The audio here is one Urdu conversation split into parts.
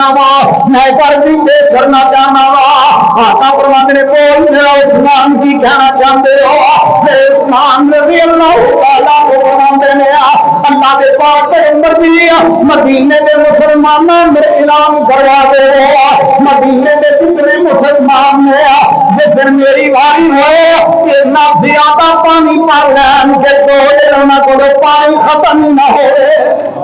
میں عرضی پیش کرنا چاہنا وا آقا فرماتے نے بول میرا عثمان کی کہنا چاہتے ہو میرے عثمان رضی اللہ تعالیٰ کو فرماتے نے اللہ کے پاک پیغمبر بھی مدینے کے مسلمانوں میں اعلان کروا دے ہو مدینے کے جتنے مسلمان نے جس دن میری باری ہوئے اتنا زیادہ پانی پر لین کے دو دن کو پانی ختم نہ ہو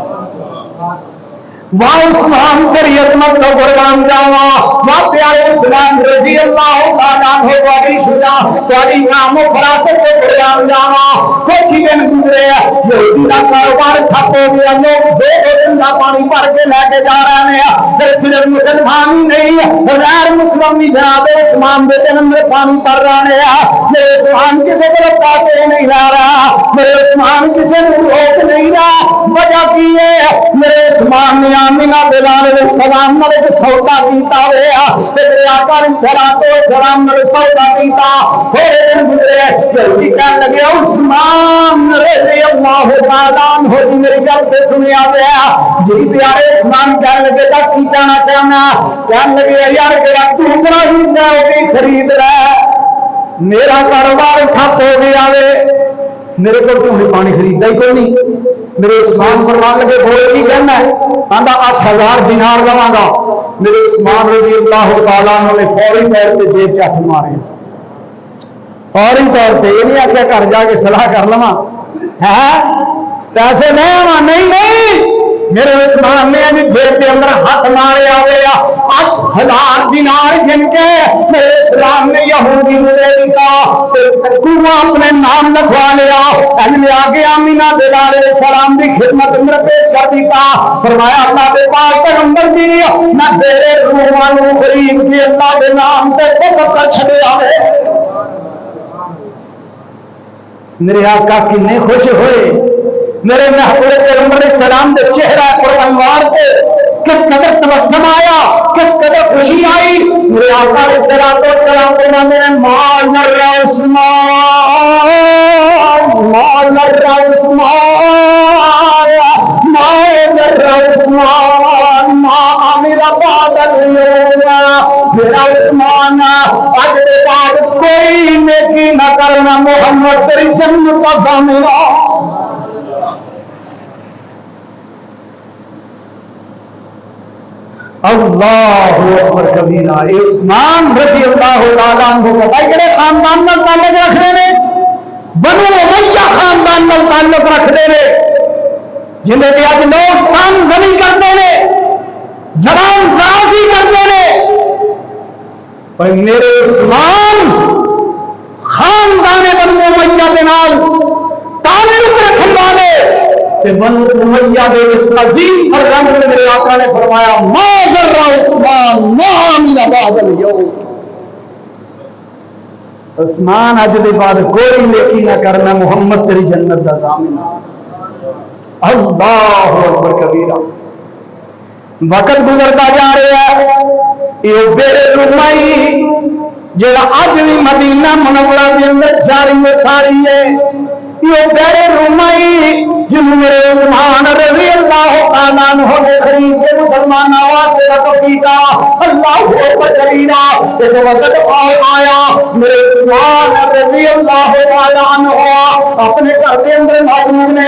واہ عثمان تیری عظمت کو قربان جاوا واہ پیارے عثمان رضی اللہ تعالیٰ عنہ تیری شجاع تیری نام و فراست کو قربان جاوا کچھ ہی دن گزرے یہودی کا کاروبار ٹھپ ہو گیا لوگ دو دن کا پانی بھر کے لے کے جا رہے ہیں پھر صرف مسلمان ہی نہیں غیر مسلم بھی جناب عثمان کے جنم میں پانی بھر رہے ہیں میرے عثمان کسی کو پیسے نہیں لا رہا میرے عثمان کسی کو روک نہیں رہا وجہ کی ہے میرے عثمان نے آمینہ بلال علیہ السلام نے سودا کیتا ہوا تے آقا علیہ السلام نے سودا کیتا تھوڑے دن گزرے یہودی کہنے لگے عثمان رضی اللہ تعالیٰ عنہ جی میری گل تے سنیا گیا جی پیارے عثمان کہنے لگے دس کی کہنا چاہنا کہنے لگے یار تیرا دوسرا حصہ وہ بھی خرید لے میرا کاروبار ٹھپ ہو گیا وے میرے کو تو پانی خریدا ہی کوئی نہیں میرے عثمان فرمان لگے بول کی کہنا ہے آندا 8000 دینار لواں گا میرے عثمان رضی اللہ تعالیٰ عنہ نے فوری طور پہ جیب چ ہاتھ مارے فوری طور پہ یہ نہیں آخیا گھر جا کے صلاح کر لواں ہے پیسے لے آواں نہیں میرے عثمان نے جیب کے اندر ہاتھ مارے آوے 8000 دینار گن کے میرے اسلام نے یہودی نے دیتا کنواں اپنے نام لکھوا لیا اہل آگے آمینہ بلال علیہ السلام کی خدمت اندر پیش کر دیتا فرمایا اللہ کے پاک پیغمبر جی نہ تیرے روحاں نو خرید کے اللہ کے نام تے وقت کر چھڑے آوے میرے آقا کتنے خوش ہوئے میرے محبوب پیغمبر علیہ السلام کے چہرہ پر انوار تے کس قدر تبسم آیا کس قدر خوشی آئی میرے آقا علیہ السلام کو نامے نے معذر عثمان معذر عثمان معذر عثمان ما عمل بعد اليوم میرا عثمان آج کے بعد کوئی نیکی نہ کرنا محمد تیری جنت کا ضامن اللہ اکبر کبیرہ عثمان رضی اللہ تعالیٰ عنہ کو بھائی کہڑے خاندان نال تعلق رکھتے ہیں بنو امیہ خاندان نال تعلق رکھتے ہیں جنہیں بھی آج لوگ کام زمین کرتے ہیں زبان درازی کرتے ہیں پر میرے عثمان خاندان بنو امیہ کے نال تعلق رکھنے والے بنو امیہ دے اس عظیم فرزند نے میرے آقا نے فرمایا ما ضر عثمان ما عمل بعد اليوم عثمان اج دے بعد کوئی نیکی نہ کرنا محمد تیری جنت دا ضامن اللہ اکبر کبیرہ وقت گزرتا جا رہا ہے یہ بیرے رمائی جڑا اج بھی مدینہ منورہ دے اندر جاری و ساری ہے یہ بیرے رمائی جنہوں میرے عثمان رضی اللہ تعالیٰ عنہ نے خرید کے مسلمان آواز سے رکھو کیتا اللہ اکبر کبیرہ ایک وقت آیا میرے عثمان رضی اللہ تعالیٰ عنہ اپنے گھر کے اندر موجود نے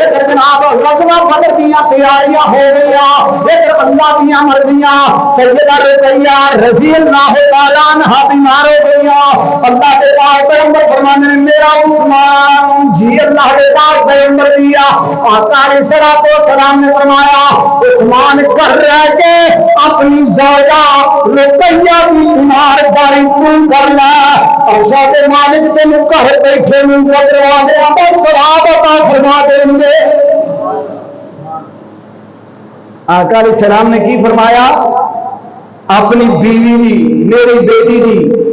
ایک جناب غزوہ بدر دیاں تیاریاں ہو گیا ایک اللہ دیاں مرضیاں سیدہ رقیہ رضی اللہ تعالیٰ عنہ بیمار ہو گیا اللہ کے پاک پیغمبر فرمانے نے میرا عثمان جی اللہ کے پاک پیغمبر دیا آقا علیہ السلام نے فرمایا عثمان کر رہا کے اپنی زوجہ رقیہ کی بیمار داری تو کر لے اور شاہد مالک تینوں گھر بیٹھے میں دروازے بس سلام عطا فرما دیں گے آقا علیہ السلام نے کی فرمایا اپنی بیوی دی میری بیٹی دی